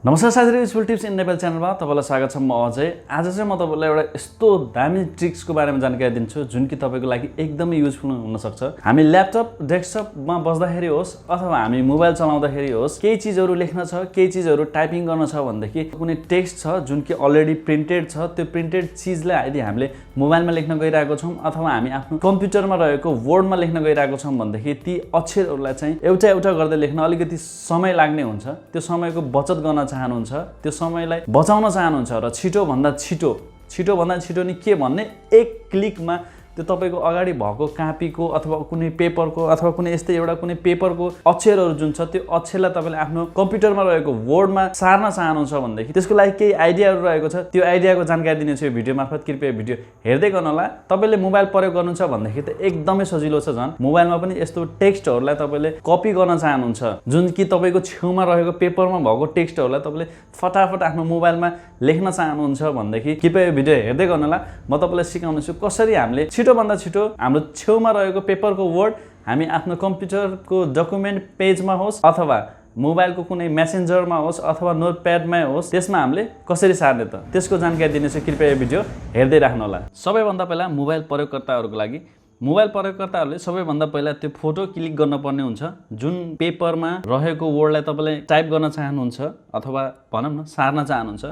नमस्कार साथीहरु, useful tips in Nepal च्यानलमा तपाईलाई स्वागत छ। म अजय। आज चाहिँ म तपाईलाई एउटा यस्तो दामी ट्रिक्सको बारेमा जानकारी दिन्छु जुन कि तपाईको लागि एकदमै युजफुल हुन सक्छ। हामी ल्यापटप डेस्कटपमा बस्दाखेरि होस् अथवा हामी मोबाइल चलाउँदाखेरि होस्, केही चीजहरु लेख्न छ, केही चीजहरु टाइपिङ गर्न छ भन्देखि कुनै टेक्स्ट छ जुन कि अलरेडी प्रिन्टेड छ, त्यो प्रिन्टेड चीजलाई यदि हामीले मोबाइलमा लेख्न गइरहेको छौं अथवा हामी आफ्नो कम्प्युटरमा रहेको वर्डमा लेख्न गइरहेको छौं भन्देखि ती अक्षरहरुलाई चाहिँ एउटा एउटा गर्दै लेख्न अलिकति समय लाग्ने हुन्छ। त्यो समयको बचत गर्न चाहनुहुन्छ, त्यो समयलाई बचाउन चाहनुहुन्छ र छिटो भन्दा छिटो नि के भन्ने एक क्लिकमा त्यो तपाईको अगाडि भएको कापीको अथवा कुनै पेपरको अथवा कुनै यस्तै एउटा कुनै पेपरको अक्षरहरु जुन छ त्यो अक्षरलाई तपाईले आफ्नो कम्प्युटरमा रहेको वर्डमा सार्न चाहनुहुन्छ भन्देखि त्यसको लागि केही आइडियाहरु रहेको छ। त्यो आइडियाको जानकारी दिनेछु यो भिडियो मार्फत। कृपया भिडियो हेर्दै गर्नु होला। तपाईले मोबाइल प्रयोग गर्नुहुन्छ भन्देखि त एकदमै सजिलो छ। झन् मोबाइलमा पनि यस्तो टेक्स्टहरुलाई तपाईले कपी गर्न चाहनुहुन्छ जुन कि तपाईको छेउमा रहेको पेपरमा भएको टेक्स्टहरुलाई तपाईले फटाफट आफ्नो मोबाइलमा लेख्न चाहनुहुन्छ भन्देखि कृपया यो भिडियो हेर्दै गर्नु होला। म तपाईलाई सिकाउनेछु कसरी हामीले छिटो भन्दा छिटो हाम्रो छेउमा रहेको पेपरको वर्ड हामी आफ्नो कम्प्युटरको डकुमेन्ट पेजमा होस् अथवा मोबाइलको कुनै मेसेन्जरमा होस् अथवा नोटप्याडमै होस् त्यसमा हामीले कसरी सार्ने त त्यसको जानकारी दिनेछु। कृपया यो भिडियो हेर्दै राख्नु होला। सबैभन्दा पहिला मोबाइल प्रयोगकर्ताहरुको लागि मोबाइल प्रयोगकर्ताहरुले सबैभन्दा पहिला त्यो फोटो क्लिक गर्न पर्ने हुन्छ जुन पेपरमा रहेको वर्डलाई तपाईले टाइप गर्न चाहनुहुन्छ अथवा भनौं न सार्न चाहनुहुन्छ।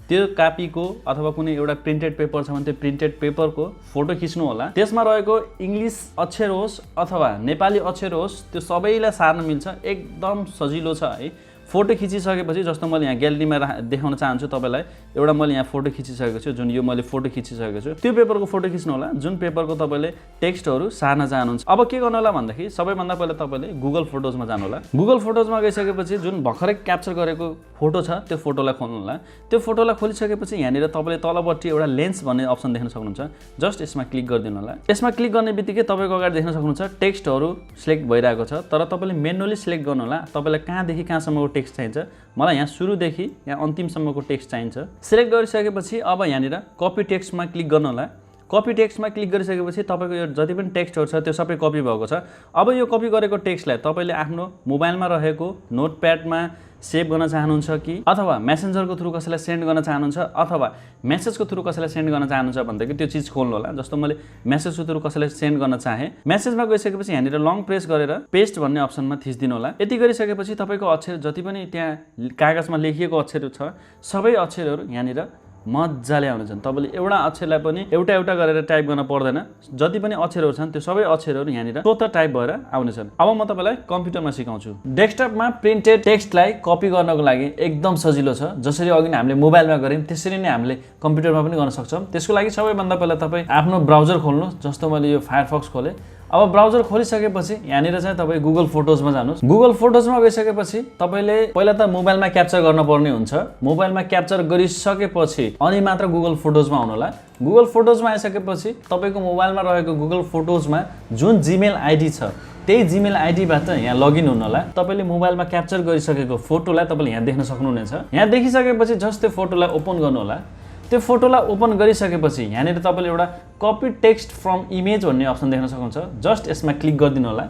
त्यो कापीको अथवा कुनै एउटा प्रिन्टेड पेपर छ भने त्यो प्रिन्टेड पेपरको फोटो खिच्नु होला। त्यसमा रहेको इंग्लिश अक्षर होस् अथवा नेपाली अक्षर होस् त्यो सबैलाई सार्न मिल्छ। एकदम सजिलो छ है। फोटो खिचिसकेपछि जस्तो मैले यहाँ ग्यालेरीमा देखाउन चाहन्छु तपाईलाई एउटा मैले यहाँ फोटो खिचिसकेको छु। जुन यो मैले फोटो खिचिसकेको छु त्यो पेपरको फोटो खिच्नु होला जुन पेपरको तपाईले टेक्स्टहरु सार्न चाहनुहुन्छ। अब के गर्नु होला भन्दाखेरि सबैभन्दा पहिला तपाईले गुगल फोटोजमा जानु होला। गुगल फोटोजमा गइसकेपछि जुन भर्खरै क्याप्चर गरेको फोटो छ त्यो फोटोलाई खोल्नु होला। त्यो फोटोलाई खोलिसकेपछि यहाँनिर तपाईले तलपट्टि एउटा लेन्स भन्ने अप्सन देख्न सक्नुहुन्छ। जस्ट यसमा क्लिक गरिदिनु होला। यसमा क्लिक गर्ने बित्तिकै तपाईको अगाडि देख्न सक्नुहुन्छ टेक्स्टहरु सिलेक्ट भइरहेको छ तर तपाईले म्यानुअली सिलेक्ट गर्नु होला। तपाईलाई कहाँदेखि कहाँसम्मको टेक्स्ट चाहिन्छ। मलाई यहाँ सुरुदेखि यहाँ अन्तिमसम्मको टेक्स्ट चाहिन्छ। सिलेक्ट गरिसकेपछि अब यहाँनिर कपी टेक्स्टमा क्लिक गर्नु होला। कपी टेक्स्टमा क्लिक गरिसकेपछि तपाईको यो जति पनि टेक्स्टहरु छ त्यो सबै कपी भएको छ। अब यो कपी गरेको टेक्स्टलाई तपाईले आफ्नो मोबाइलमा रहेको नोटप्याडमा सेभ गर्न चाहनुहुन्छ कि अथवा मेसेन्जरको थ्रु कसैलाई सेन्ड गर्न चाहनुहुन्छ अथवा मेसेजको थ्रु कसैलाई सेन्ड गर्न चाहनुहुन्छ भन्दाखेरि त्यो चीज खोल्नु होला। जस्तो मैले मेसेजको थ्रु कसैलाई सेन्ड गर्न चाहे मेसेजमा गइसकेपछि यहाँनिर लङ प्रेस गरेर पेस्ट भन्ने अप्सनमा थिच्दिनु होला। यति गरिसकेपछि तपाईको अक्षर जति पनि त्यहाँ कागजमा लेखिएको अक्षरहरु छ सबै अक्षरहरु यहाँनिर मज्जाले आउँछन्। तपाईले एउटा अक्षरलाई पनि एउटा एउटा गरेर टाइप गर्न पर्दैन। जति पनि अक्षरहरु छन् त्यो सबै अक्षरहरु यहाँनिर स्वतः टाइप भएर आउनेछन्। अब म तपाईलाई कम्प्युटरमा सिकाउँछु। डेस्कटपमा प्रिन्टेड टेक्स्टलाई कपी गर्नको लागि एकदम सजिलो छ। जसरी अघि हामीले मोबाइलमा गर्यौं त्यसरी नै हामीले कम्प्युटरमा पनि गर्न सक्छौं। त्यसको लागि सबैभन्दा पहिला तपाई आफ्नो ब्राउजर खोल्नु। जस्तो मैले यो फायरफक्स खोले। अब ब्राउजर खोलिसकेपछि यहाँनिर चाहिँ तपाई गुगल फोटोजमा जानुस्। गुगल फोटोजमा गइसकेपछि तपाईले पहिला त मोबाइलमा क्याप्चर गर्न पर्ने हुन्छ। मोबाइलमा क्याप्चर गरिसकेपछि अनि मात्र गुगल फोटोजमा आउनु होला। गुगल फोटोजमा आइसकेपछि तपाईको मोबाइलमा रहेको गुगल फोटोजमा जुन जीमेल आइडी छ त्यही जीमेल आइडीबाट यहाँ लगइन हुनु होला। तपाईले मोबाइलमा क्याप्चर गरिसकेको फोटोलाई तपाईले यहाँ देख्न सक्नुहुनेछ। यहाँ देखिसकेपछि जस्ट त्यो फोटोलाई ओपन गर्नु होला। त्यो फोटोलाई ओपन गरिसकेपछि यहाँनिर तपाईले एउटा कपी टेक्स्ट फ्रम इमेज भन्ने अप्सन देख्न सक्नुहुन्छ। जस्ट यसमा क्लिक गरिदिनु होला।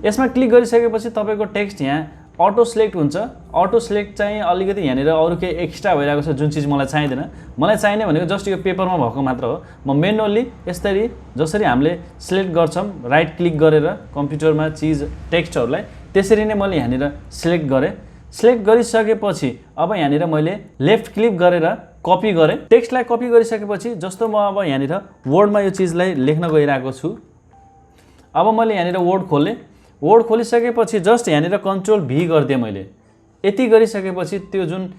यसमा क्लिक गरिसकेपछि तपाईको टेक्स्ट यहाँ अटो सिलेक्ट हुन्छ। अटो सिलेक्ट चाहिँ अलिकति यहाँनिर अरु केही एक्स्ट्रा भइरहेको छ जुन चीज मलाई चाहिदैन। मलाई चाहिने भनेको जस्ट यो पेपरमा भएको मात्र हो। म म्यानुअली यसरी जसरी हामीले सिलेक्ट गर्छौं राइट क्लिक गरेर कम्प्युटरमा चीज टेक्स्टहरुलाई त्यसरी नै मैले यहाँनिर सिलेक्ट गरे। सिलेक्ट गरिसकेपछि अब यहाँनिर मैले लेफ्ट क्लिक गरेर कपी गरे। टेक्स्टलाई कपी गरिसकेपछि जस्तो म अब यहाँनिर वर्डमा यो चीजलाई लेख्न गइरहेको छु। अब मैले यहाँनिर वर्ड खोले। वर्ड खोलिसकेपछि जस्ट यहाँनिर कन्ट्रोल भी गर्दिए मैले। यति गरिसकेपछि त्यो जुन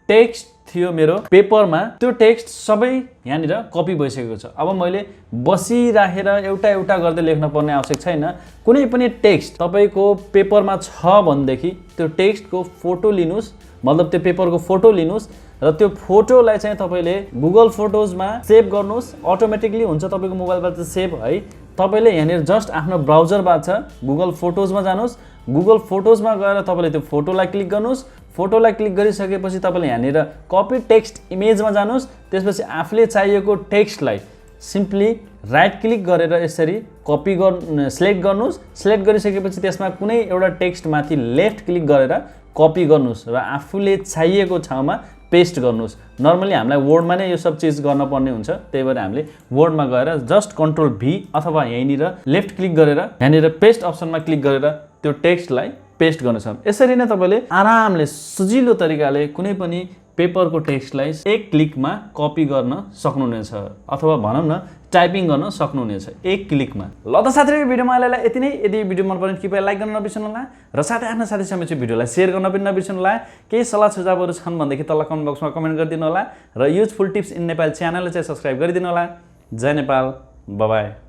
टेक्स्ट थियो मेरो पेपरमा त्यो टेक्स्ट सबै यहाँनिर कपी भइसकेको छ। अब मैले बसिराखेर एउटा एउटा गर्दै लेख्न पर्ने आवश्यक छैन। कुनै पनि टेक्स्ट तपाईको पेपरमा छ भन्देखि त्यो टेक्स्टको फोटो लिनुस्, मतलब त्यो पेपरको फोटो लिनुस् र त्यो फोटोलाई चाहिँ तपाईले गुगल फोटोजमा सेभ गर्नुस्। अटोमेटिकली हुन्छ तपाईको मोबाइलबाट सेभ है। तपाईले यहाँनिर जस्ट आफ्नो ब्राउजरबाट गुगल फोटोजमा जानुस्। गुगल फोटोजमा गएर तपाईले त्यो फोटोलाई क्लिक गर्नुस्। फोटोलाई क्लिक गरिसकेपछि तपाईले यहाँनिर कपी टेक्स्ट इमेजमा जानुस्। त्यसपछि आफूले चाहिएको टेक्स्टलाई सिम्पली राइट क्लिक गरेर यसरी कपी सिलेक्ट गर्नुस्। सिलेक्ट गरिसकेपछि त्यसमा कुनै एउटा टेक्स्ट माथि लेफ्ट क्लिक गरेर कपी गर्नुस् र आफूले चाहिएको ठाउँमा पेस्ट गर्नुस्। नर्मली हामीलाई वर्डमा नै यो सब चिज गर्न पर्ने हुन्छ, त्यही भएर हामीले वर्डमा गएर जस्ट कन्ट्रोल भी अथवा यहीँनिर लेफ्ट क्लिक गरेर यहाँनिर पेस्ट अप्सनमा क्लिक गरेर त्यो टेक्स्टलाई पेस्ट गर्न सक्नुहुन्छ। यसरी नै तपाईँले आरामले सजिलो तरिकाले कुनै पनि पेपरको टेक्स्टलाई एक क्लिकमा कपी गर्न सक्नुहुनेछ अथवा भनौँ न टाइपिङ गर्न सक्नुहुनेछ एक क्लिकमा। ल त साथीहरु, भिडियोमा अहिलेलाई यति नै। यदि भिडियो मन पऱ्यो भने कृपया लाइक गर्न नबिर्सनु होला र साथै आफ्नो साथीसँग चाहिँ भिडियोलाई सेयर गर्न पनि नबिर्सनु होला। केही सल्लाह सुझावहरू छन् भनेदेखि तल कमेन्ट बक्समा कमेन्ट गरिदिनु होला र युजफुल टिप्स इन नेपाल च्यानललाई चाहिँ सब्स्क्राइब गरिदिनु होला। जय नेपाल, बाइ बाइ।